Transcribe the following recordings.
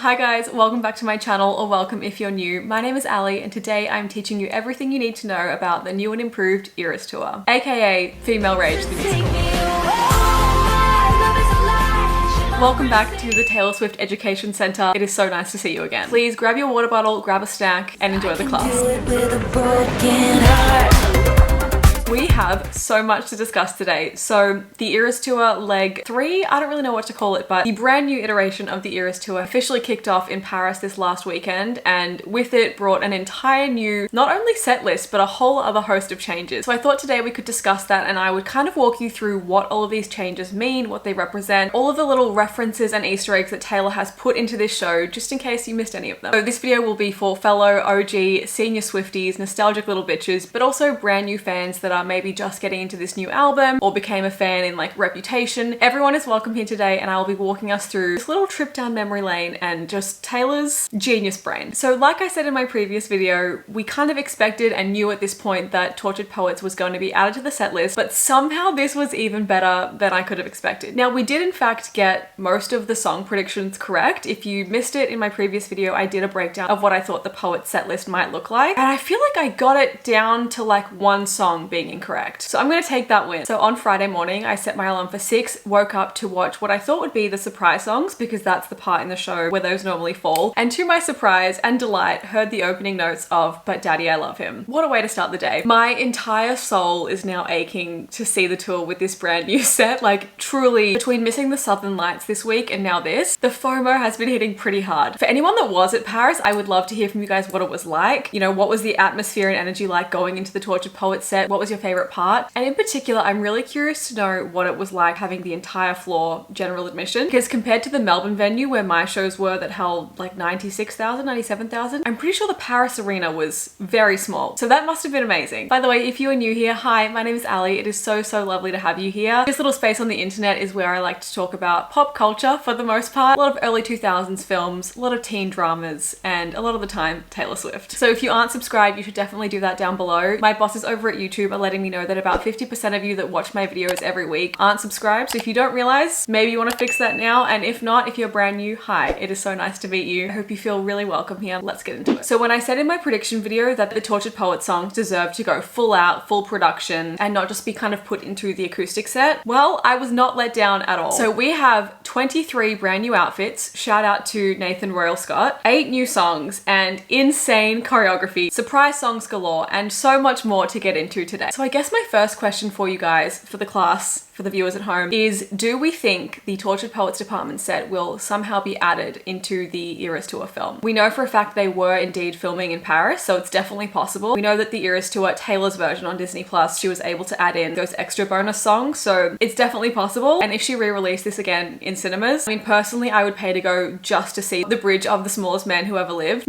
Hi guys, welcome back to my channel, or welcome if you're new. My name is Ali and today I'm teaching you everything you need to know about the new and improved Eras Tour, aka Female Rage the Musical. Welcome back to the Taylor Swift Education Center. It is so nice to see you again. Please grab your water bottle, grab a snack, and enjoy the class. We have so much to discuss today. So the Eras Tour leg 3, I don't really know what to call it, but the brand new iteration of the Eras Tour officially kicked off in Paris this last weekend, and with it brought an entire new, not only set list, but a whole other host of changes. So I thought today we could discuss that and I would kind of walk you through what all of these changes mean, what they represent, all of the little references and Easter eggs that Taylor has put into this show, just in case you missed any of them. So this video will be for fellow OG senior Swifties, nostalgic little bitches, but also brand new fans that are maybe just getting into this new album or became a fan in like Reputation. Everyone is welcome here today and I'll be walking us through this little trip down memory lane and just Taylor's genius brain. So like I said in my previous video, we kind of expected and knew at this point that Tortured Poets was going to be added to the set list, but somehow this was even better than I could have expected. Now we did in fact get most of the song predictions correct. If you missed it in my previous video, I did a breakdown of what I thought the Poets set list might look like, and I feel like I got it down to like one song being incorrect. So I'm going to take that win. So on Friday morning, I set my alarm for 6, woke up to watch what I thought would be the surprise songs because that's the part in the show where those normally fall. And to my surprise and delight, heard the opening notes of But Daddy I Love Him. What a way to start the day. My entire soul is now aching to see the tour with this brand new set. Like truly, between missing the Southern Lights this week and now this, the FOMO has been hitting pretty hard. For anyone that was at Paris, I would love to hear from you guys what it was like. You know, what was the atmosphere and energy like going into the Tortured Poets set? What was your favorite part? And in particular, I'm really curious to know what it was like having the entire floor general admission, because compared to the Melbourne venue where my shows were that held like 96,000, 97,000, I'm pretty sure the Paris arena was very small. So that must have been amazing. By the way, if you are new here, hi, my name is Ali. It is so lovely to have you here. This little space on the internet is where I like to talk about pop culture for the most part. A lot of early 2000s films, a lot of teen dramas, and a lot of the time, Taylor Swift. So if you aren't subscribed, you should definitely do that down below. My bosses over at YouTube are letting me know that about 50% of you that watch my videos every week aren't subscribed. So if you don't realize, maybe you want to fix that now. And if not, if you're brand new, hi, it is so nice to meet you. I hope you feel really welcome here. Let's get into it. So when I said in my prediction video that the Tortured Poets songs deserve to go full out, full production, and not just be kind of put into the acoustic set, well, I was not let down at all. So we have 23 brand new outfits. Shout out to Nathan Royal Scott, 8 new songs, and insane choreography, surprise songs galore, and so much more to get into today. So I guess my first question for you guys, for the class, for the viewers at home, is do we think the Tortured Poets department set will somehow be added into the Eras Tour film? We know for a fact they were indeed filming in Paris, so it's definitely possible. We know that the Eras Tour, Taylor's version on Disney Plus, she was able to add in those extra bonus songs, so it's definitely possible. And if she re-released this again in cinemas, I mean, personally, I would pay to go just to see the bridge of The Smallest Man Who Ever Lived.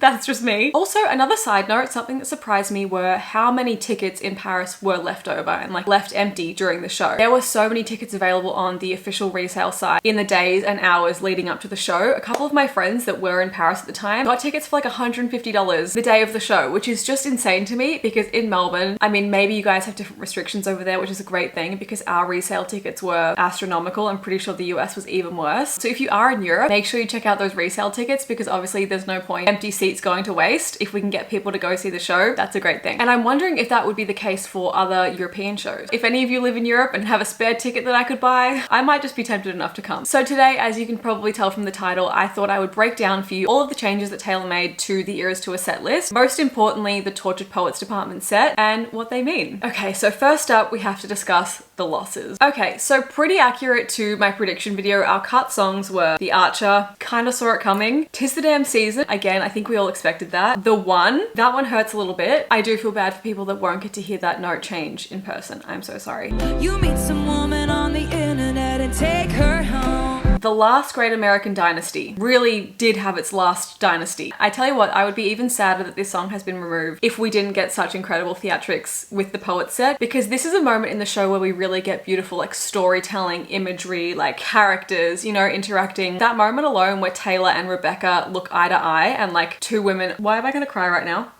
That's just me. Also, another side note, something that surprised me were how many tickets in Paris were left over and like left empty during the show. There were so many tickets available on the official resale site in the days and hours leading up to the show. A couple of my friends that were in Paris at the time got tickets for like $150 the day of the show, which is just insane to me because in Melbourne, I mean, maybe you guys have different restrictions over there, which is a great thing because our resale tickets were astronomical. I'm pretty sure the US was even worse. So if you are in Europe, make sure you check out those resale tickets because obviously there's no point empty seats going to waste. If we can get people to go see the show, that's a great thing. And I'm wondering if that would be the case for other European shows. If any of you live in Europe and have a spare ticket that I could buy, I might just be tempted enough to come. So today, as you can probably tell from the title, I thought I would break down for you all of the changes that Taylor made to the Eras Tour set list. Most importantly, the Tortured Poets department set and what they mean. Okay, so first up, we have to discuss the losses. Okay, so pretty accurate to my prediction video. Our cut songs were The Archer, Kinda Saw It Coming, 'Tis the Damn Season. Again, I think we all expected that. The One, that one hurts a little bit. I do feel bad for people that won't get to hear that note change in person. I'm so sorry. You meet some woman on the internet and take her home. The Last Great American Dynasty really did have its last dynasty. I tell you what, I would be even sadder that this song has been removed if we didn't get such incredible theatrics with the Poet set, because this is a moment in the show where we really get beautiful like storytelling, imagery, like characters, you know, interacting. That moment alone where Taylor and Rebecca look eye to eye and like two women, why am I gonna cry right now?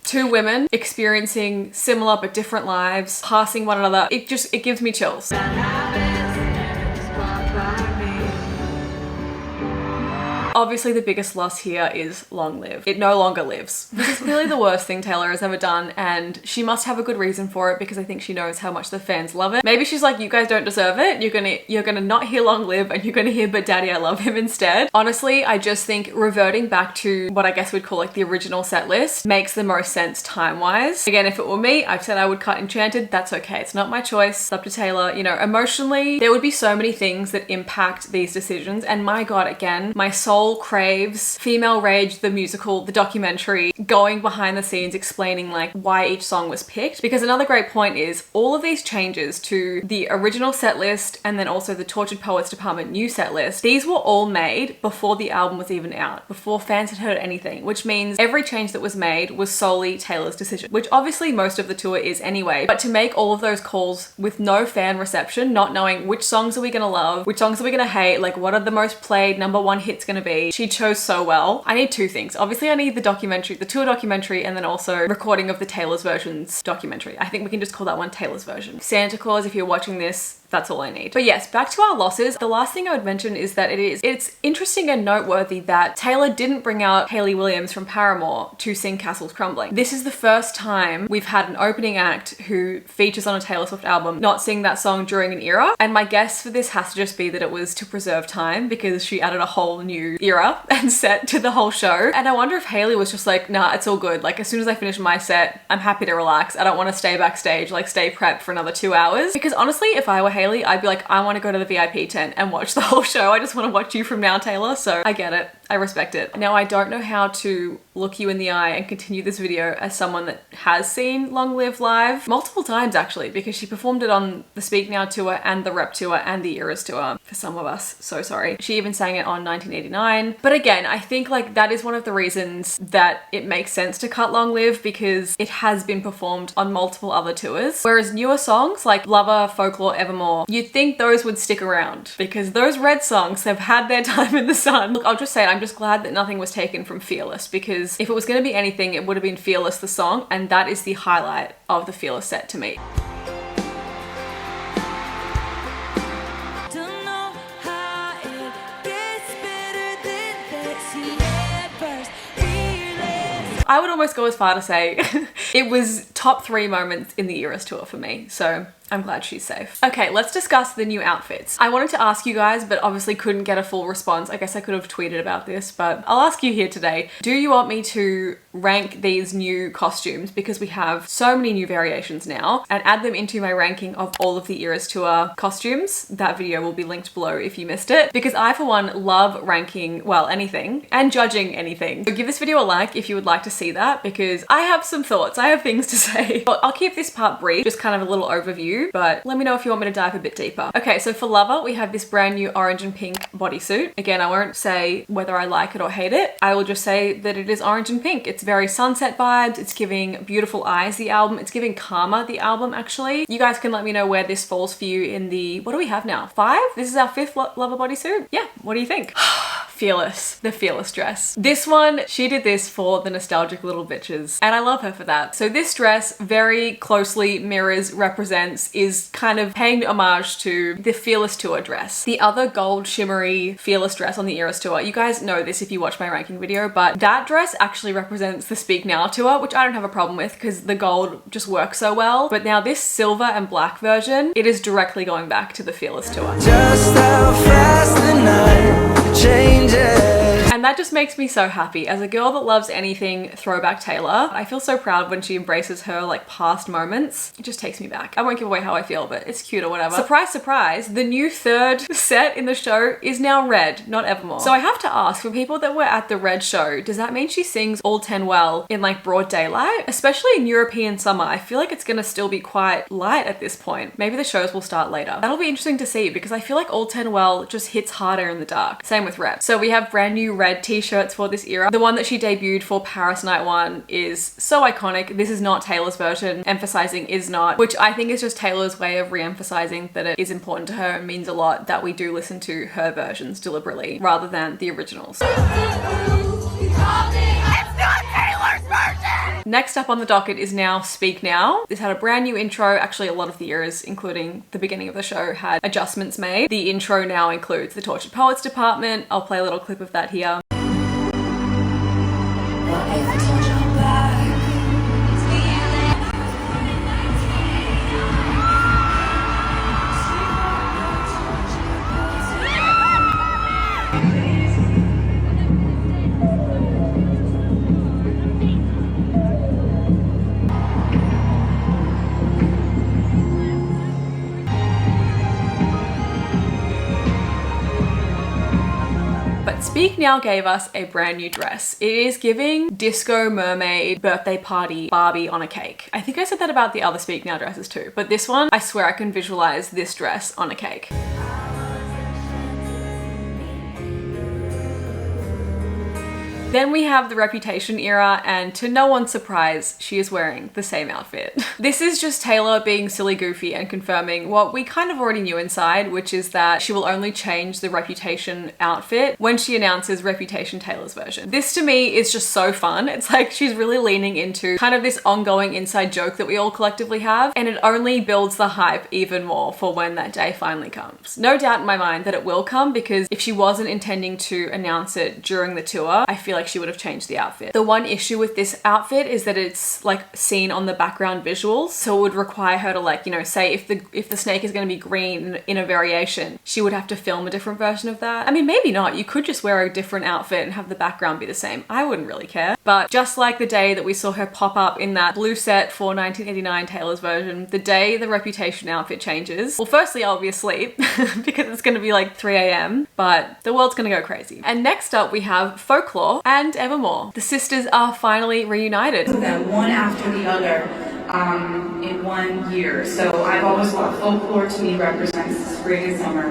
Two women experiencing similar but different lives, passing one another. It gives me chills. Obviously the biggest loss here is Long Live. It no longer lives. This is clearly the worst thing Taylor has ever done, and she must have a good reason for it because I think she knows how much the fans love it. Maybe she's like, you guys don't deserve it. You're gonna not hear Long Live and you're gonna hear But Daddy I Love Him instead. Honestly, I just think reverting back to what I guess we'd call like the original set list makes the most sense time-wise. Again, if it were me, I've said I would cut Enchanted. That's okay. It's not my choice. It's up to Taylor. You know, emotionally, there would be so many things that impact these decisions. And my God, again, my soul craves Female Rage, the musical, the documentary, going behind the scenes, explaining like why each song was picked. Because another great point is all of these changes to the original set list and then also the Tortured Poets Department new set list, these were all made before the album was even out, before fans had heard anything, which means every change that was made was solely Taylor's decision, which obviously most of the tour is anyway. But to make all of those calls with no fan reception, not knowing which songs are we gonna love, which songs are we gonna hate, like what are the most played #1 hits gonna be, she chose so well. I need two things. Obviously I need the documentary, the tour documentary, and then also recording of the Taylor's versions documentary. I think we can just call that one Taylor's version. Santa Claus, if you're watching this, that's all I need. But yes, back to our losses. The last thing I would mention is that it's interesting and noteworthy that Taylor didn't bring out Hayley Williams from Paramore to sing Castles Crumbling. This is the first time we've had an opening act who features on a Taylor Swift album not sing that song during an era. And my guess for this has to just be that it was to preserve time because she added a whole new era and set to the whole show. And I wonder if Hayley was just like, nah, it's all good. Like as soon as I finish my set, I'm happy to relax. I don't want to stay backstage, like stay prepped for another 2 hours. Because honestly, if I were Hayley, I'd be like, I want to go to the VIP tent and watch the whole show. I just want to watch you from now, Taylor. So I get it. I respect it. Now, I don't know how to look you in the eye and continue this video as someone that has seen Long Live live multiple times actually, because she performed it on the Speak Now tour and the Rep tour and the Eras tour for some of us. So sorry. She even sang it on 1989. But again, I think like that is one of the reasons that it makes sense to cut Long Live because it has been performed on multiple other tours. Whereas newer songs like Lover, Folklore, Evermore, you'd think those would stick around because those Red songs have had their time in the sun. Look, I'll just say I'm just glad that nothing was taken from Fearless because if it was going to be anything, it would have been Fearless the song, and that is the highlight of the Fearless set to me. I would almost go as far to say it was top 3 moments in the Eras tour for me. So I'm glad she's safe. Okay, let's discuss the new outfits. I wanted to ask you guys, but obviously couldn't get a full response. I guess I could have tweeted about this, but I'll ask you here today. Do you want me to rank these new costumes because we have so many new variations now and add them into my ranking of all of the Eras tour costumes? That video will be linked below if you missed it because I, for one, love ranking, well, anything and judging anything. So give this video a like if you would like to see that because I have some thoughts. I have things to say. But I'll keep this part brief, just kind of a little overview, but let me know if you want me to dive a bit deeper. Okay, so for Lover, we have this brand new orange and pink bodysuit. Again, I won't say whether I like it or hate it. I will just say that it is orange and pink. It's very sunset vibes. It's giving Beautiful Eyes, the album. It's giving Karma, the album, actually. You guys can let me know where this falls for you in the, what do we have now? 5? This is our 5th Lover bodysuit? Yeah, what do you think? Fearless, the Fearless dress. This one, she did this for the nostalgic little bitches, and I love her for that. So this dress very closely mirrors, represents, is kind of paying homage to the Fearless tour dress. The other gold shimmery Fearless dress on the Eras tour, you guys know this if you watch my ranking video, but that dress actually represents the Speak Now tour, which I don't have a problem with because the gold just works so well. But now this silver and black version, it is directly going back to the Fearless tour. Just how fast the night changes. And that just makes me so happy. As a girl that loves anything throwback Taylor, I feel so proud when she embraces her like past moments. It just takes me back. I won't give away how I feel, but it's cute or whatever. Surprise, surprise, the new 3rd set in the show is now Red, not Evermore. So I have to ask, for people that were at the Red show, does that mean she sings All 10 Well in like broad daylight? Especially in European summer, I feel like it's gonna still be quite light at this point. Maybe the shows will start later. That'll be interesting to see because I feel like All 10 Well just hits harder in the dark. Same with Rep. So we have brand new Red t-shirts for this era. The one that she debuted for Paris Night 1 is so iconic. This is not Taylor's version, emphasizing is not, which I think is just Taylor's way of re-emphasizing that it is important to her and means a lot that we do listen to her versions deliberately rather than the originals. Next up on the docket is now Speak Now. This had a brand new intro. Actually, a lot of the eras, including the beginning of the show, had adjustments made. The intro now includes the Tortured Poets Department. I'll play a little clip of that here. Speak Now gave us a brand new dress. It is giving disco mermaid birthday party Barbie on a cake. I think I said that about the other Speak Now dresses too, but this one, I swear I can visualize this dress on a cake. Then we have the Reputation era, and to no one's surprise, she is wearing the same outfit. This is just Taylor being silly goofy and confirming what we kind of already knew inside, which is that she will only change the Reputation outfit when she announces Reputation Taylor's version. This to me is just so fun. It's like she's really leaning into kind of this ongoing inside joke that we all collectively have, and it only builds the hype even more for when that day finally comes. No doubt in my mind that it will come, because if she wasn't intending to announce it during the tour, I feel like she would have changed the outfit. The one issue with this outfit is that it's like seen on the background visuals, so it would require her to, like, you know, say if the snake is going to be green in a variation, she would have to film a different version of that. I mean, maybe not. You could just wear a different outfit and have the background be the same. I wouldn't really care. But just like the day that we saw her pop up in that blue set for 1989 Taylor's version, the day the Reputation outfit changes, well, firstly, I'll be asleep because it's going to be like 3 a.m, but the world's going to go crazy. And next up we have Folklore and Evermore. The sisters are finally reunited. Them one after the other in 1 year. So I've always thought Folklore to me represents spring and summer,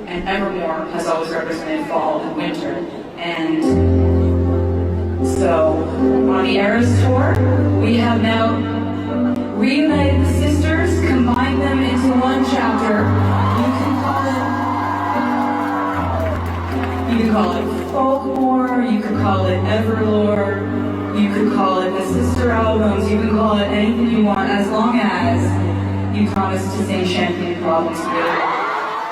and Evermore has always represented fall and winter. And so on the Eras tour, we have now reunited the sisters, combined them into one chapter. You can call it Folklore, you could call it Everlore, you could call it the sister albums, you can call it anything you want, as long as you promise to sing Champagne Problems together.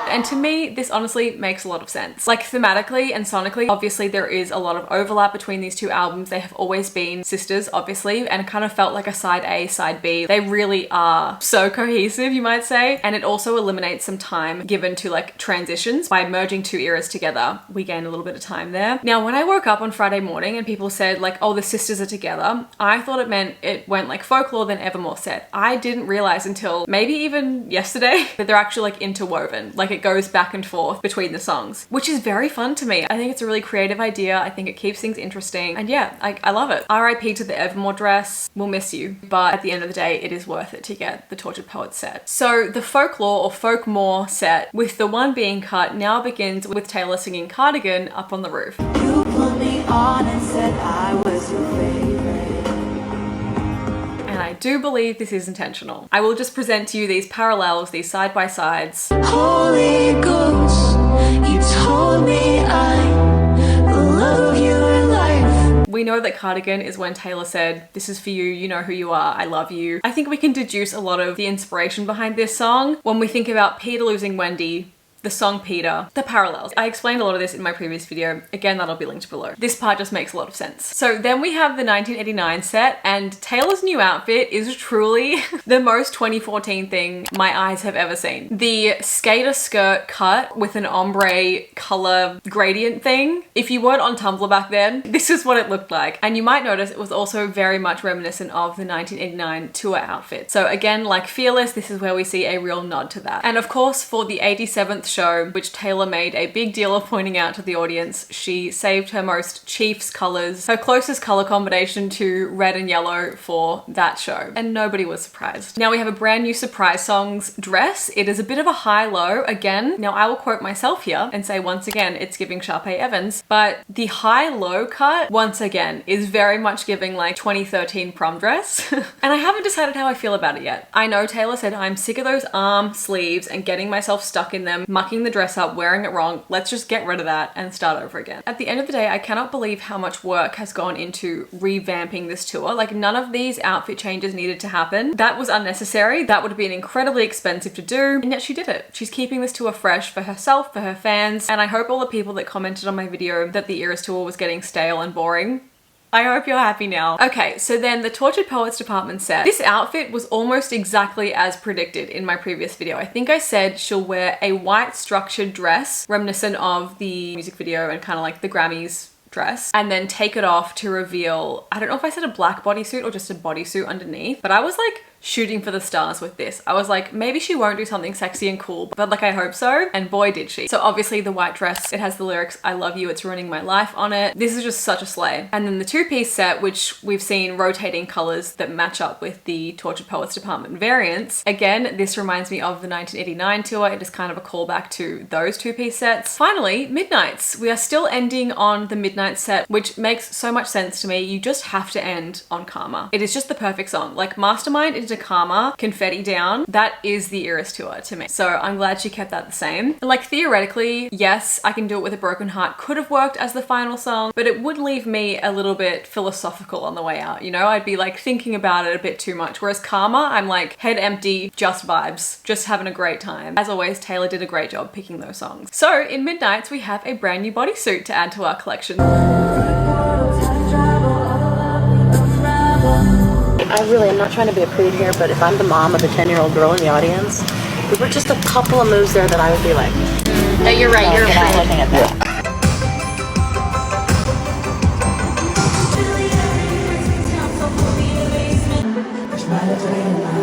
And to me, this honestly makes a lot of sense. Like thematically and sonically, obviously there is a lot of overlap between these two albums. They have always been sisters, obviously, and it kind of felt like a side A, side B. They really are so cohesive, you might say. And it also eliminates some time given to like transitions. By merging two eras together, we gain a little bit of time there. Now, when I woke up on Friday morning and people said like, oh, the sisters are together, I thought it meant it went like Folklore, then Evermore set. I didn't realize until maybe even yesterday that they're actually like interwoven. Like it goes back and forth between the songs, which is very fun to me. I think it's a really creative idea. I think it keeps things interesting. And yeah, I love it. RIP to the Evermore dress. We'll miss you. But at the end of the day, it is worth it to get the Tortured Poet set. So the Folklore or Folkmore set, with the one being cut, now begins with Taylor singing Cardigan up on the roof. You put me on and said I was your favorite. And I do believe this is intentional. I will just present to you these parallels, these side by sides. Holy Ghost, you told me I love your life. We know that Cardigan is when Taylor said, this is for you, you know who you are, I love you. I think we can deduce a lot of the inspiration behind this song when we think about Peter losing Wendy, the song Peter, the parallels. I explained a lot of this in my previous video. Again, that'll be linked below. This part just makes a lot of sense. So then we have the 1989 set, and Taylor's new outfit is truly the most 2014 thing my eyes have ever seen. The skater skirt cut with an ombre color gradient thing. If you weren't on Tumblr back then, this is what it looked like. And you might notice it was also very much reminiscent of the 1989 tour outfit. So again, like Fearless, this is where we see a real nod to that. And of course, for the 87th show, which Taylor made a big deal of pointing out to the audience, she saved her most Chiefs colors, her closest color combination to red and yellow for that show. And nobody was surprised. Now we have a brand new Surprise Songs dress. It is a bit of a high-low again. Now I will quote myself here and say once again, it's giving Sharpay Evans, but the high-low cut, once again, is very much giving like 2013 prom dress. And I haven't decided how I feel about it yet. I know Taylor said, I'm sick of those arm sleeves and getting myself stuck in them, mucking the dress up, wearing it wrong. Let's just get rid of that and start over again. At the end of the day, I cannot believe how much work has gone into revamping this tour. Like none of these outfit changes needed to happen. That was unnecessary. That would have been incredibly expensive to do, and yet she did it. She's keeping this tour fresh for herself, for her fans, and I hope all the people that commented on my video that the Eras tour was getting stale and boring, I hope you're happy now. Okay, so then the Tortured Poets department set. This outfit was almost exactly as predicted in my previous video. I think I said she'll wear a white structured dress reminiscent of the music video and kind of like the Grammys dress, and then take it off to reveal, I don't know if I said a black bodysuit or just a bodysuit underneath, but I was like shooting for the stars with this. I was like, maybe she won't do something sexy and cool, but like I hope so, and boy did she. So obviously the white dress, it has the lyrics, "I love you, it's ruining my life" on it. This is just such a slay. And then the two-piece set, which we've seen rotating colors that match up with the Tortured Poets department variants. Again, this reminds me of the 1989 tour. It is kind of a callback to those two-piece sets. Finally, Midnights. We are still ending on the Midnight set, which makes so much sense to me. You just have to end on Karma. It is just the perfect song. Like Mastermind into Karma, Confetti Down, that is the Eras tour to me. So I'm glad she kept that the same. And like theoretically, yes, I Can Do It With a Broken Heart could have worked as the final song, but it would leave me a little bit philosophical on the way out, you know? I'd be like thinking about it a bit too much. Whereas Karma, I'm like head empty, just vibes, just having a great time. As always, Taylor did a great job picking those songs. So in Midnights, we have a brand new bodysuit to add to our collection. I really am not trying to be a prude here, but if I'm the mom of a 10-year-old girl in the audience, there were just a couple of moves there that I would be like, No, you're right, you're not right. looking at that.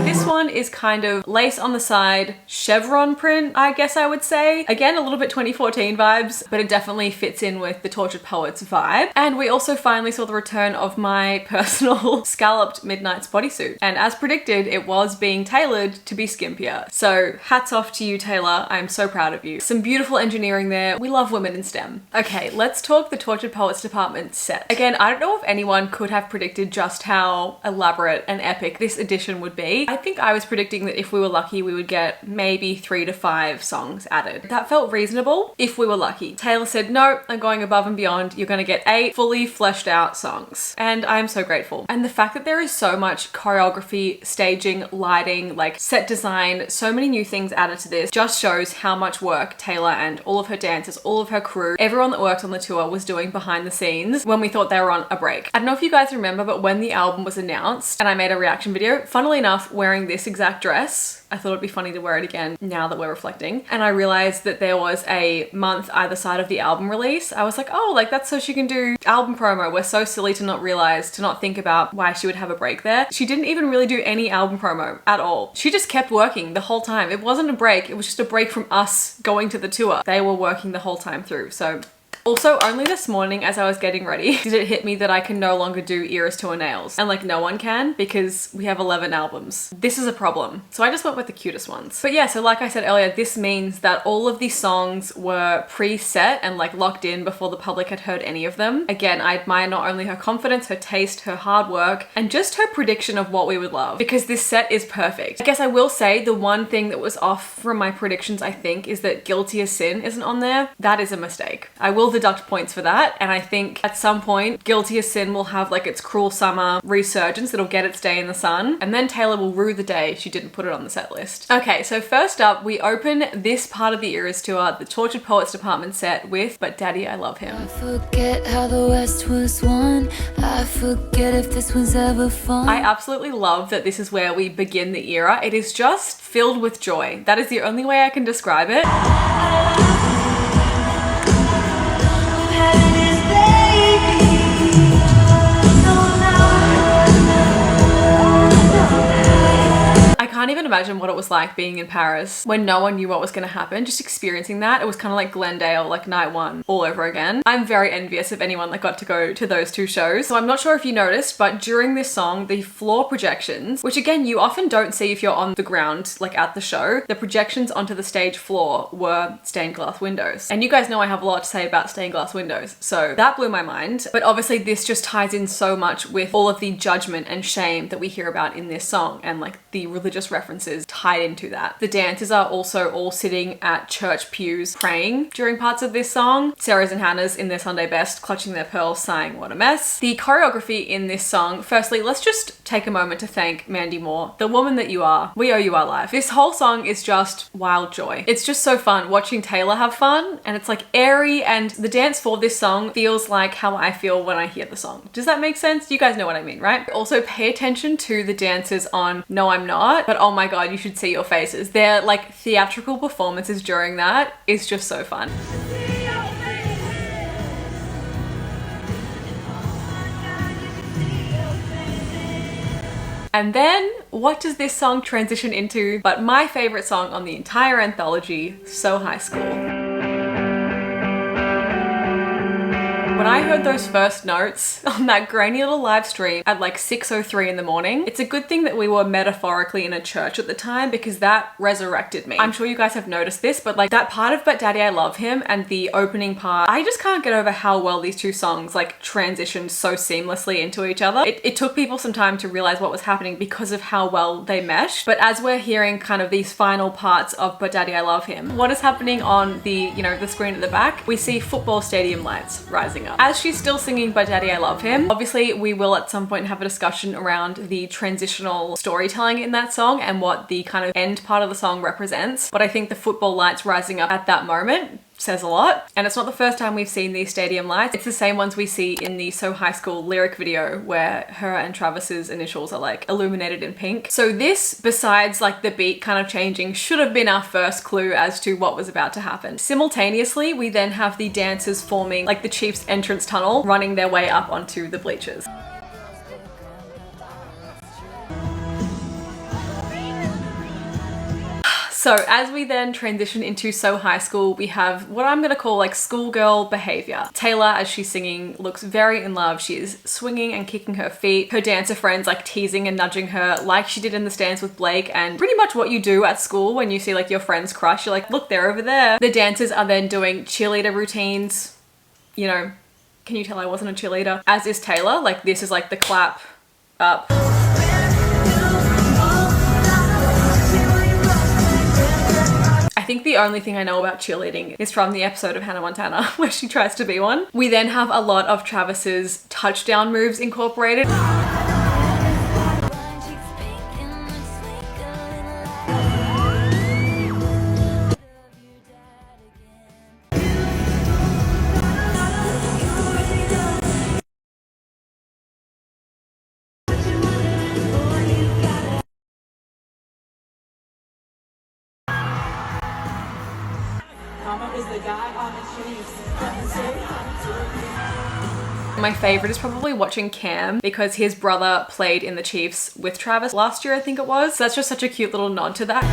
This one is kind of lace on the side, chevron print, I guess I would say. Again, a little bit 2014 vibes, but it definitely fits in with the Tortured Poets vibe. And we also finally saw the return of my personal scalloped Midnights bodysuit. And as predicted, it was being tailored to be skimpier. So hats off to you, Taylor. I'm so proud of you. Some beautiful engineering there. We love women in STEM. Okay, let's talk the Tortured Poets department set. Again, I don't know if anyone could have predicted just how elaborate and epic this edition would be. I think I was predicting that if we were lucky, we would get maybe 3 to 5 songs added. That felt reasonable if we were lucky. Taylor said, no, I'm going above and beyond. You're gonna get 8 fully fleshed out songs. And I'm so grateful. And the fact that there is so much choreography, staging, lighting, like set design, so many new things added to this just shows how much work Taylor and all of her dancers, all of her crew, everyone that worked on the tour was doing behind the scenes when we thought they were on a break. I don't know if you guys remember, but when the album was announced and I made a reaction video, funnily enough, wearing this exact dress, I thought it'd be funny to wear it again now that we're reflecting. And I realized that there was a month either side of the album release. I was like, oh, like that's so she can do album promo. We're so silly to not realize, to not think about why she would have a break there. She didn't even really do any album promo at all. She just kept working the whole time. It wasn't a break. It was just a break from us going to the tour. They were working the whole time through. So also, only this morning as I was getting ready did it hit me that I can no longer do Eras Tour nails. And like no one can because we have 11 albums. This is a problem. So I just went with the cutest ones. But yeah, so like I said earlier, this means that all of these songs were preset and like locked in before the public had heard any of them. Again, I admire not only her confidence, her taste, her hard work, and just her prediction of what we would love because this set is perfect. I guess I will say the one thing that was off from my predictions, I think, is that Guilty as Sin isn't on there. That is a mistake. I will deduct points for that, and I think at some point Guilty as Sin will have like its Cruel Summer resurgence. It'll get its day in the sun, and then Taylor will rue the day she didn't put it on the set list. Okay, so first up we open this part of the Eras tour, the Tortured Poets department set, with But Daddy I Love Him. I forget how the West was won. I forget if this was ever fun. I absolutely love that this is where we begin the era. It is just filled with joy. That is the only way I can describe it. I can't even imagine what it was like being in Paris when no one knew what was going to happen. Just experiencing that, it was kind of like Glendale, like night one all over again. I'm very envious of anyone that got to go to those two shows. So I'm not sure if you noticed, but during this song, the floor projections, which again, you often don't see if you're on the ground, like at the show, the projections onto the stage floor were stained glass windows. And you guys know I have a lot to say about stained glass windows. So that blew my mind. But obviously this just ties in so much with all of the judgment and shame that we hear about in this song and like the religious references services tied into that. The dancers are also all sitting at church pews praying during parts of this song. Sarah's and Hannah's in their Sunday best, clutching their pearls, sighing, "What a mess." The choreography in this song, firstly, let's just take a moment to thank Mandy Moore, the woman that you are. We owe you our life. This whole song is just wild joy. It's just so fun watching Taylor have fun, and it's like airy, and the dance for this song feels like how I feel when I hear the song. Does that make sense? You guys know what I mean, right? Also, pay attention to the dancers on No I'm Not, but oh my god, you should see your faces. Their like theatrical performances during that is just so fun. And then, what does this song transition into but my favorite song on the entire anthology, So High School? When I heard those first notes on that grainy little live stream at like 6:03 in the morning, it's a good thing that we were metaphorically in a church at the time because that resurrected me. I'm sure you guys have noticed this, but like that part of But Daddy I Love Him and the opening part, I just can't get over how well these two songs like transitioned so seamlessly into each other. It took people some time to realize what was happening because of how well they meshed. But as we're hearing kind of these final parts of But Daddy I Love Him, what is happening on the, the screen at the back? We see football stadium lights rising up. As she's still singing But Daddy I Love Him, obviously we will at some point have a discussion around the transitional storytelling in that song and what the kind of end part of the song represents. But I think the football lights rising up at that moment says a lot. And it's not the first time we've seen these stadium lights. It's the same ones we see in the So High School lyric video where her and Travis's initials are like illuminated in pink. So this, besides like the beat kind of changing, should have been our first clue as to what was about to happen. Simultaneously, we then have the dancers forming like the Chiefs entrance tunnel, running their way up onto the bleachers. So as we then transition into So High School, we have what I'm gonna call like schoolgirl behavior. Taylor, as she's singing, looks very in love. She is swinging and kicking her feet. Her dancer friends like teasing and nudging her like she did in the stands with Blake, and pretty much what you do at school when you see like your friend's crush. You're like, look, they're over there. The dancers are then doing cheerleader routines. Can you tell I wasn't a cheerleader? As is Taylor. Like this is like the clap up. I think the only thing I know about cheerleading is from the episode of Hannah Montana where she tries to be one. We then have a lot of Travis's touchdown moves incorporated. My favorite is probably watching Cam because his brother played in the Chiefs with Travis last year, I think it was. So that's just such a cute little nod to that.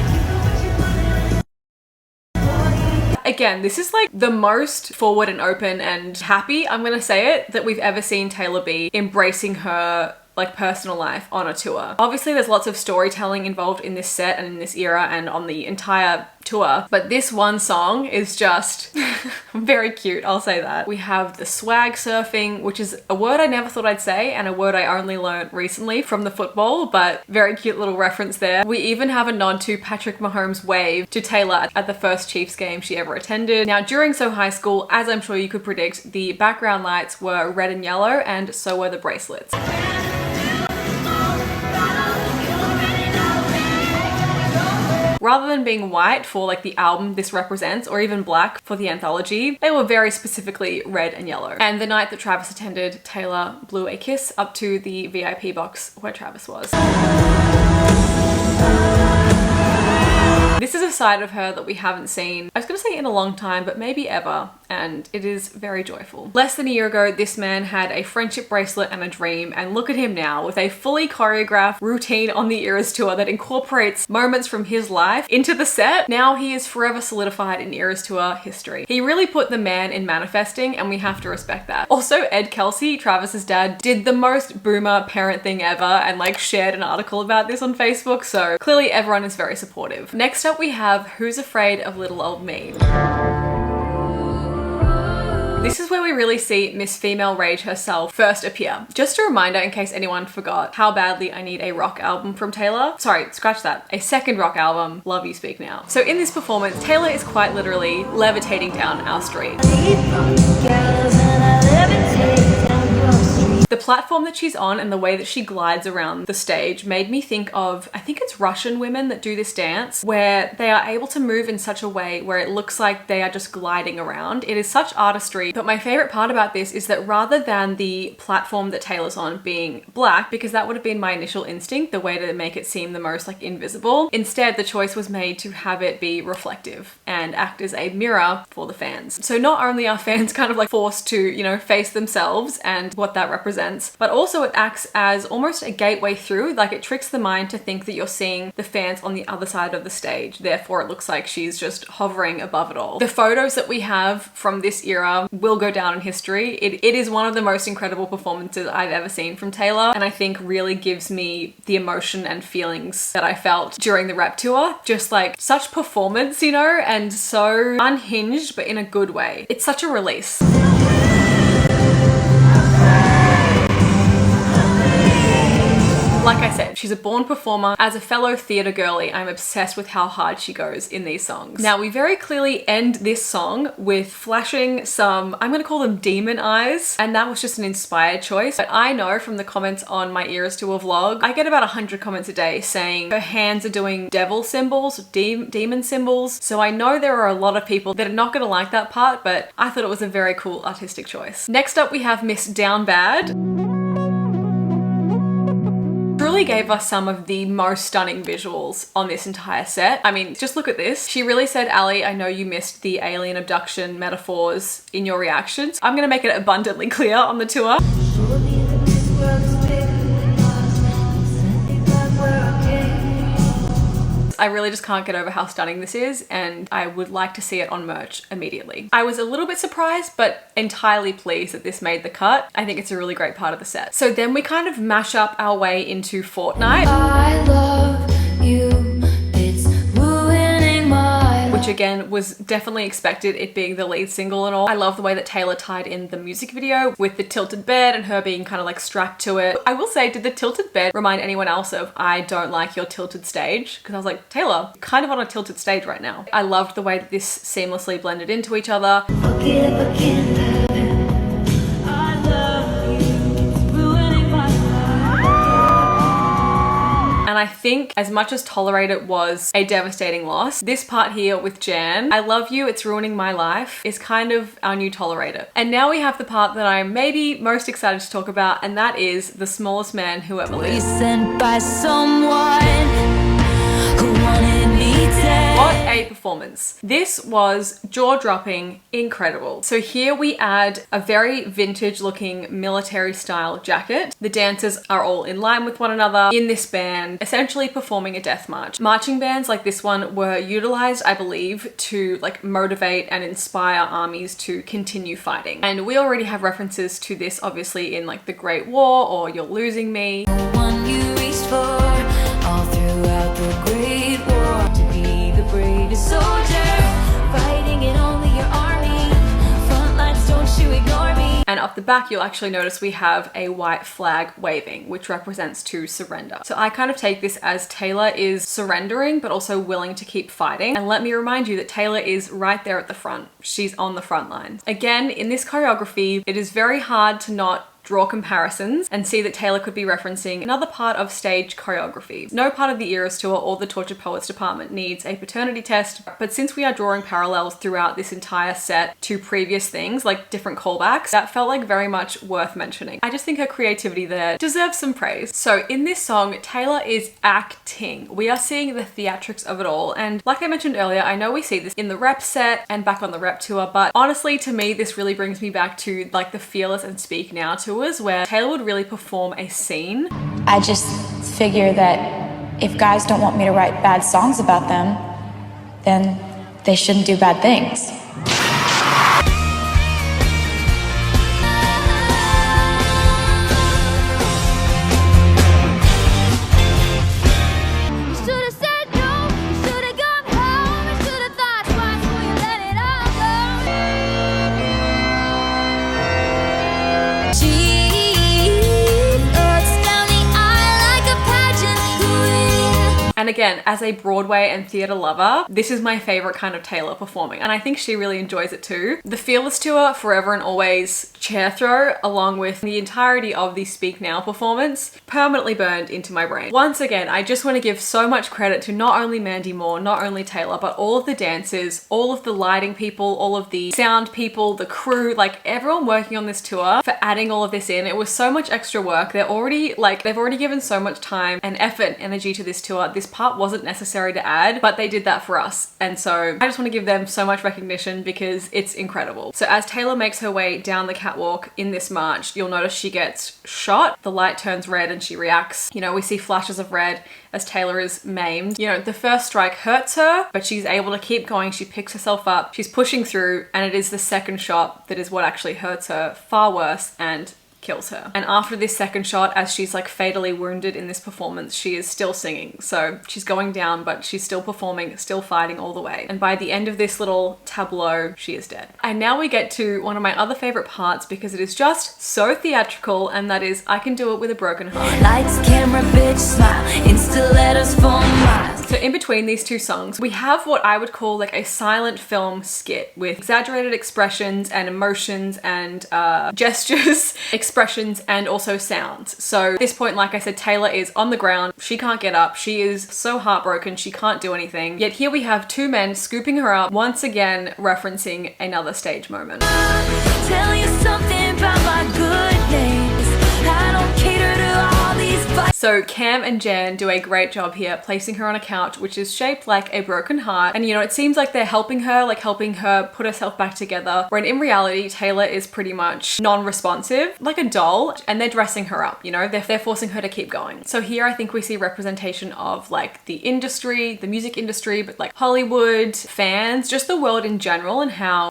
Again, this is like the most forward and open and happy, I'm gonna say it, that we've ever seen Taylor be, embracing her like personal life on a tour. Obviously there's lots of storytelling involved in this set and in this era and on the entire tour, but this one song is just very cute, I'll say that. We have the swag surfing, which is a word I never thought I'd say and a word I only learned recently from the football, but very cute little reference there. We even have a nod to Patrick Mahomes' wave to Taylor at the first Chiefs game she ever attended. Now during So High School, as I'm sure you could predict, the background lights were red and yellow and so were the bracelets. Rather than being white for like the album this represents, or even black for the anthology, they were very specifically red and yellow. And the night that Travis attended, Taylor blew a kiss up to the VIP box where Travis was. This is a side of her that we haven't seen, I was gonna say in a long time, but maybe ever, and it is very joyful. Less than a year ago, this man had a friendship bracelet and a dream, and look at him now with a fully choreographed routine on the Eras tour that incorporates moments from his life into the set. Now he is forever solidified in Eras tour history. He really put the man in manifesting, and we have to respect that. Also, Ed Kelsey, Travis's dad, did the most boomer parent thing ever and like shared an article about this on Facebook, so clearly everyone is very supportive. Next up we have Who's Afraid of Little Old Me. This is where we really see Miss Female Rage herself first appear. Just a reminder in case anyone forgot how badly I need a rock album from Taylor. Sorry, scratch that. A second rock album, Love You Speak Now. So in this performance, Taylor is quite literally levitating down our street. The platform that she's on and the way that she glides around the stage made me think of, I think it's Russian women that do this dance, where they are able to move in such a way where it looks like they are just gliding around. It is such artistry, but my favorite part about this is that rather than the platform that Taylor's on being black, because that would have been my initial instinct, the way to make it seem the most like invisible, instead the choice was made to have it be reflective and act as a mirror for the fans. So not only are fans kind of like forced to, you know, face themselves and what that represents, but also it acts as almost a gateway through, like it tricks the mind to think that you're seeing the fans on the other side of the stage. Therefore, it looks like she's just hovering above it all. The photos that we have from this era will go down in history. It is one of the most incredible performances I've ever seen from Taylor, and I think really gives me the emotion and feelings that I felt during the rep tour. Just like such performance, you know, and so unhinged, but in a good way. It's such a release. Like I said, she's a born performer. As a fellow theatre girly, I'm obsessed with how hard she goes in these songs. Now, we very clearly end this song with flashing some, I'm gonna call them demon eyes, and that was just an inspired choice. But I know from the comments on my Eras to a vlog, I get about 100 comments a day saying her hands are doing devil symbols, demon symbols. So I know there are a lot of people that are not gonna like that part, but I thought it was a very cool artistic choice. Next up, we have Miss Down Bad. Truly gave us some of the most stunning visuals on this entire set. I mean, just look at this. She really said, Ali, I know you missed the alien abduction metaphors in your reactions. I'm gonna make it abundantly clear on the tour. I really just can't get over how stunning this is, and I would like to see it on merch immediately. I was a little bit surprised, but entirely pleased that this made the cut. I think it's a really great part of the set. So then we kind of mash up our way into Fortnite. I love you, it's ruining my life. Which again was definitely expected, it being the lead single and all. I love the way that Taylor tied in the music video with the tilted bed and her being kind of like strapped to it. I will say, did the tilted bed remind anyone else of I don't like your tilted stage? Because I was like, Taylor, you're kind of on a tilted stage right now. I loved the way that this seamlessly blended into each other. And I think as much as Tolerate It was a devastating loss, this part here with Jan, I love you, it's ruining my life, is kind of our new Tolerate It. And now we have the part that I'm maybe most excited to talk about, and that is The Smallest Man Who Ever Lived. Sent by someone who wanted me dead. What a performance. This was jaw-dropping, incredible. So here we add a very vintage looking military style jacket. The dancers are all in line with one another in this band, essentially performing a death march. Marching bands like this one were utilized, I believe, to like motivate and inspire armies to continue fighting. And we already have references to this obviously in like the Great War or You're Losing Me. One you reached for all throughout the Great War, to be the bravest soldier, fighting in only your army. Front lines, don't you ignore me. And up the back, you'll actually notice we have a white flag waving, which represents to surrender. So I kind of take this as Taylor is surrendering, but also willing to keep fighting. And let me remind you that Taylor is right there at the front. She's on the front line. Again, in this choreography, it is very hard to not draw comparisons and see that Taylor could be referencing another part of stage choreography. No part of the Eras Tour or the Tortured Poets department needs a paternity test, but since we are drawing parallels throughout this entire set to previous things, like different callbacks, that felt like very much worth mentioning. I just think her creativity there deserves some praise. So in this song, Taylor is acting. We are seeing the theatrics of it all, and like I mentioned earlier, I know we see this in the rep set and back on the rep tour, but honestly, to me, this really brings me back to like the Fearless and Speak Now tours, where Taylor would really perform a scene. I just figure that if guys don't want me to write bad songs about them, then they shouldn't do bad things. again, as a Broadway and theatre lover, this is my favorite kind of Taylor performing, and I think she really enjoys it too. The Fearless Tour, Forever and Always chair throw, along with the entirety of the Speak Now performance, permanently burned into my brain. Once again, I just want to give so much credit to not only Mandy Moore, not only Taylor, but all of the dancers, all of the lighting people, all of the sound people, the crew, like everyone working on this tour for adding all of this in. It was so much extra work. They've already given so much time and effort and energy to this tour. This part wasn't necessary to add, but they did that for us. And so I just want to give them so much recognition because it's incredible. So as Taylor makes her way down the catwalk in this march, you'll notice she gets shot. The light turns red and she reacts. You know, we see flashes of red as Taylor is maimed. You know, the first strike hurts her, but she's able to keep going. She picks herself up, she's pushing through, and it is the second shot that is what actually hurts her far worse and kills her. And after this second shot, as she's like fatally wounded in this performance, she is still singing. So she's going down, but she's still performing, still fighting all the way. And by the end of this little tableau, she is dead. And now we get to one of my other favorite parts because it is just so theatrical, and that is I Can Do It With a Broken Heart. Lights, camera, bitch, smile. Insta letters for miles. So in between these two songs, we have what I would call like a silent film skit with exaggerated expressions and emotions and gestures, expressions, and also sounds. So at this point, like I said, Taylor is on the ground. She can't get up. She is so heartbroken. She can't do anything. Yet here we have two men scooping her up, once again referencing another stage moment. Tell you something about my good names. I don't cater to all these fights. So Cam and Jan do a great job here, placing her on a couch which is shaped like a broken heart. And you know, it seems like they're helping her put herself back together, when in reality, Taylor is pretty much non-responsive, like a doll, and they're dressing her up, you know, they're forcing her to keep going. So here I think we see representation of like the industry, the music industry, but like Hollywood, fans, just the world in general, and how,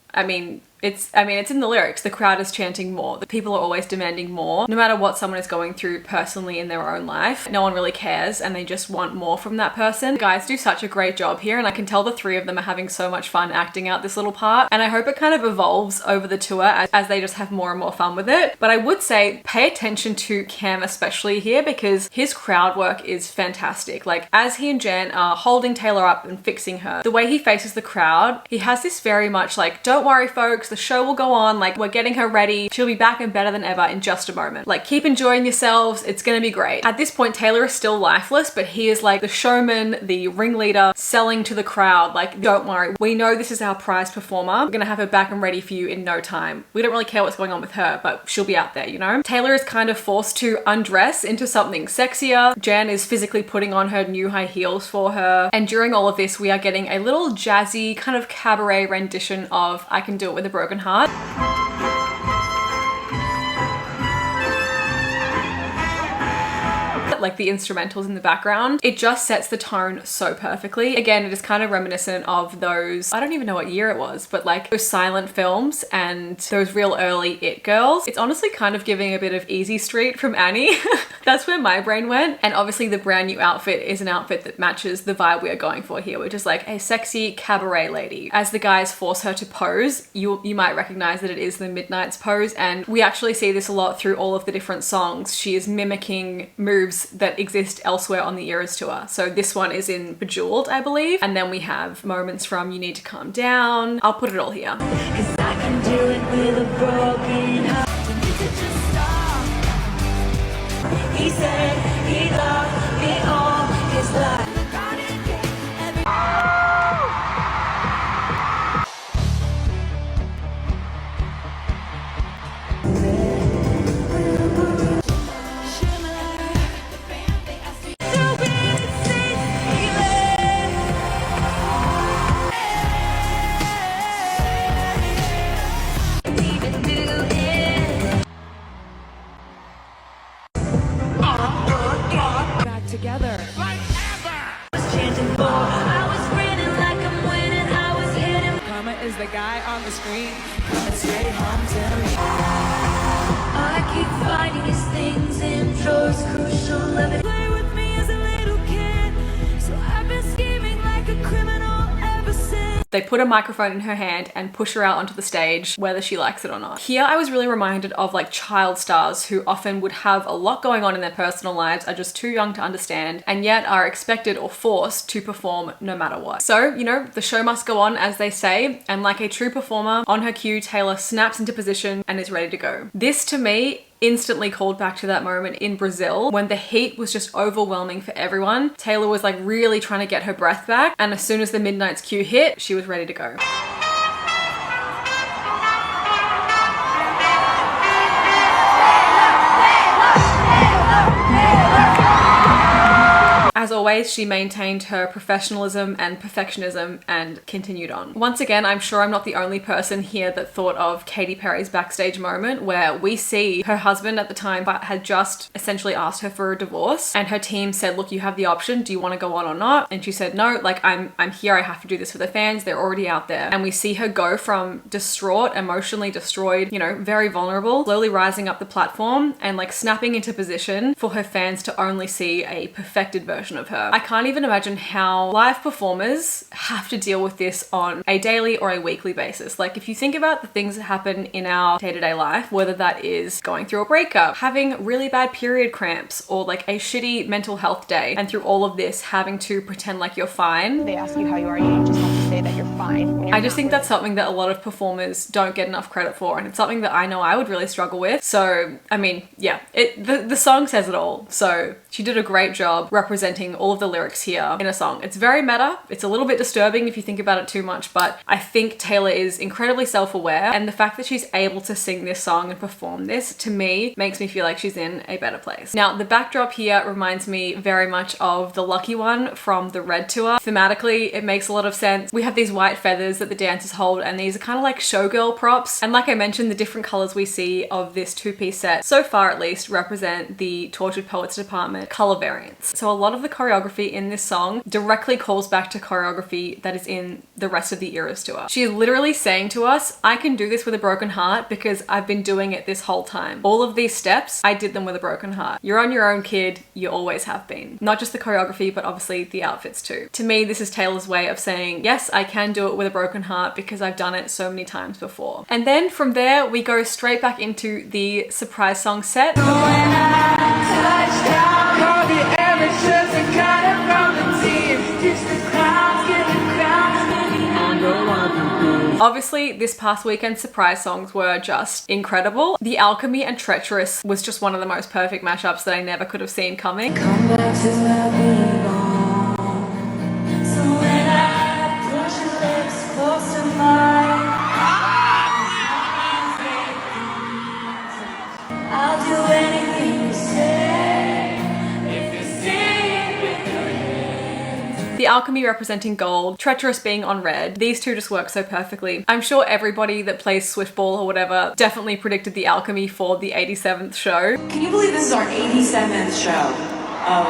it's in the lyrics. The crowd is chanting more. The people are always demanding more. No matter what someone is going through personally in their own life, no one really cares and they just want more from that person. The guys do such a great job here, and I can tell the three of them are having so much fun acting out this little part. And I hope it kind of evolves over the tour as they just have more and more fun with it. But I would say pay attention to Cam especially here, because his crowd work is fantastic. Like as he and Jan are holding Taylor up and fixing her, the way he faces the crowd, he has this very much like, don't worry folks, the show will go on, like we're getting her ready, she'll be back and better than ever in just a moment, like keep enjoying yourselves, it's gonna be great. At this point, Taylor is still lifeless, but he is like the showman, the ringleader, selling to the crowd, like don't worry, we know this is our prize performer, we're gonna have her back and ready for you in no time. We don't really care what's going on with her, but she'll be out there, you know? Taylor is kind of forced to undress into something sexier. Jan is physically putting on her new high heels for her, and during all of this we are getting a little jazzy kind of cabaret rendition of I Can Do It With a Broken Heart. Like the instrumentals in the background, it just sets the tone so perfectly. Again, it is kind of reminiscent of those, I don't even know what year it was, but like those silent films and those real early It girls. It's honestly kind of giving a bit of Easy Street from Annie. That's where my brain went. And obviously the brand new outfit is an outfit that matches the vibe we are going for here, which is like a sexy cabaret lady. As the guys force her to pose, you might recognize that it is the Midnight's pose, and we actually see this a lot through all of the different songs. She is mimicking moves that exist elsewhere on the Eras tour. So this one is in Bejeweled, I believe. And then we have moments from You Need to Calm Down. I'll put it all here. 'Cause I can do it with a broken heart. You need to just stop. He said he loved me all his life. Together. Like ever. I was chanting for, I was grinning like I'm winning, I was hitting. Karma is the guy on the screen. Come straight home to me. I keep finding these things in drawers, crucial. Let me play with me as a little kid. So I've been scheming like a criminal ever since. They put a microphone in her hand and push her out onto the stage, whether she likes it or not. Here I was really reminded of like child stars who often would have a lot going on in their personal lives, are just too young to understand, and yet are expected or forced to perform no matter what. So, you know, the show must go on, as they say, and like a true performer, on her cue, Taylor snaps into position and is ready to go. This to me instantly called back to that moment in Brazil when the heat was just overwhelming for everyone. Taylor was like really trying to get her breath back, and as soon as the Midnight's cue hit, she was ready to go. As always, she maintained her professionalism and perfectionism and continued on. Once again, I'm sure I'm not the only person here that thought of Katy Perry's backstage moment where we see her husband at the time had just essentially asked her for a divorce, and her team said, look, you have the option, do you want to go on or not? And she said, no, like I'm here, I have to do this for the fans, they're already out there. And we see her go from distraught, emotionally destroyed, you know, very vulnerable, slowly rising up the platform and like snapping into position for her fans to only see a perfected version of her. I can't even imagine how live performers have to deal with this on a daily or a weekly basis. Like if you think about the things that happen in our day-to-day life, whether that is going through a breakup, having really bad period cramps, or like a shitty mental health day, and through all of this having to pretend like you're fine. They ask you how you are, you just have to say that you're fine. When you're I just think that's something that a lot of performers don't get enough credit for, and it's something that I know I would really struggle with. So, I mean, yeah, the song says it all. So she did a great job representing all of the lyrics here in a song. It's very meta. It's a little bit disturbing if you think about it too much, but I think Taylor is incredibly self-aware, and the fact that she's able to sing this song and perform this, to me, makes me feel like she's in a better place. Now, the backdrop here reminds me very much of the Lucky One from the Red tour. Thematically, it makes a lot of sense. We have these white feathers that the dancers hold, and these are kind of like showgirl props. And like I mentioned, the different colors we see of this two-piece set, so far at least, represent the Tortured Poets Department color variants. So a lot of the choreography in this song directly calls back to choreography that is in the rest of the Eras tour. She is literally saying to us, I can do this with a broken heart because I've been doing it this whole time. All of these steps, I did them with a broken heart. You're on your own, kid. You always have been. Not just the choreography, but obviously the outfits too. To me, this is Taylor's way of saying, yes, I can do it with a broken heart because I've done it so many times before. And then from there, we go straight back into the surprise song set. Obviously, this past weekend's surprise songs were just incredible. The Alchemy and Treacherous was just one of the most perfect mashups that I never could have seen coming. Come back to where we belong. So when I put your lips close to mine, I'll do anything you say. If you say it with your lips. The Alchemy representing gold, Treacherous being on red. These two just work so perfectly. I'm sure everybody that plays Swiftball or whatever definitely predicted the Alchemy for the 87th show. Can you believe this is our 87th show of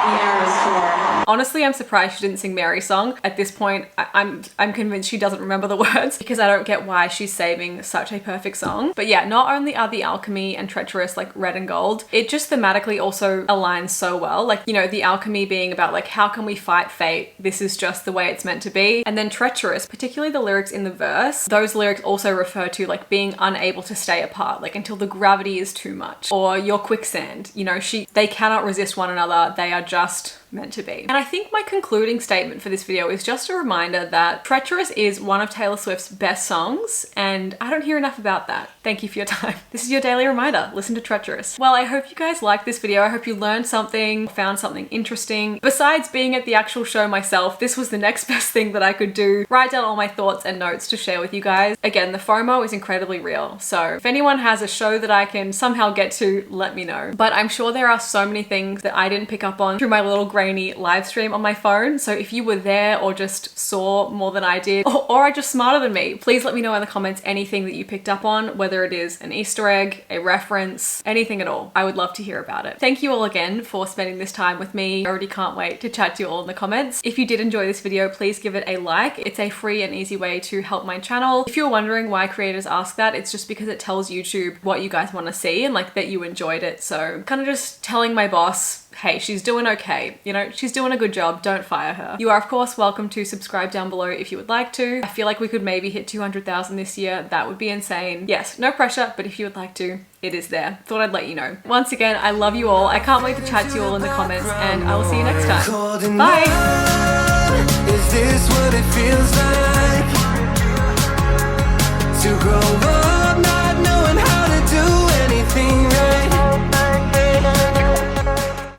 the Eras Tour? Honestly, I'm surprised she didn't sing Mary's song. At this point, I'm convinced she doesn't remember the words because I don't get why she's saving such a perfect song. But yeah, not only are the Alchemy and Treacherous like red and gold, it just thematically also aligns so well. Like, you know, the Alchemy being about like, how can we fight fate? This is just the way it's meant to be. And then Treacherous, particularly the lyrics in the verse, those lyrics also refer to like being unable to stay apart, like until the gravity is too much, or you're quicksand. You know, they cannot resist one another. They are just meant to be. And I think my concluding statement for this video is just a reminder that Treacherous is one of Taylor Swift's best songs, and I don't hear enough about that. Thank you for your time. This is your daily reminder. Listen to Treacherous. Well, I hope you guys liked this video. I hope you learned something, found something interesting. Besides being at the actual show myself, this was the next best thing that I could do. Write down all my thoughts and notes to share with you guys. Again, the FOMO is incredibly real. So if anyone has a show that I can somehow get to, let me know. But I'm sure there are so many things that I didn't pick up on through my little grainy live stream on my phone. So if you were there or just saw more than I did, or are just smarter than me, please let me know in the comments anything that you picked up on, whether it is an Easter egg, a reference, anything at all. I would love to hear about it. Thank you all again for spending this time with me. I already can't wait to chat to you all in the comments. If you did enjoy this video, please give it a like. It's a free and easy way to help my channel. If you're wondering why creators ask that, it's just because it tells YouTube what you guys want to see and like that you enjoyed it. So kind of just telling my boss, hey, she's doing okay. You know, she's doing a good job. Don't fire her. You are, of course, welcome to subscribe down below if you would like to. I feel like we could maybe hit 200,000 this year. That would be insane. Yes, no pressure, but if you would like to, it is there. Thought I'd let you know. Once again, I love you all. I can't wait to chat to you all in the comments, and I will see you next time. Bye! Is this what it feels like to grow up?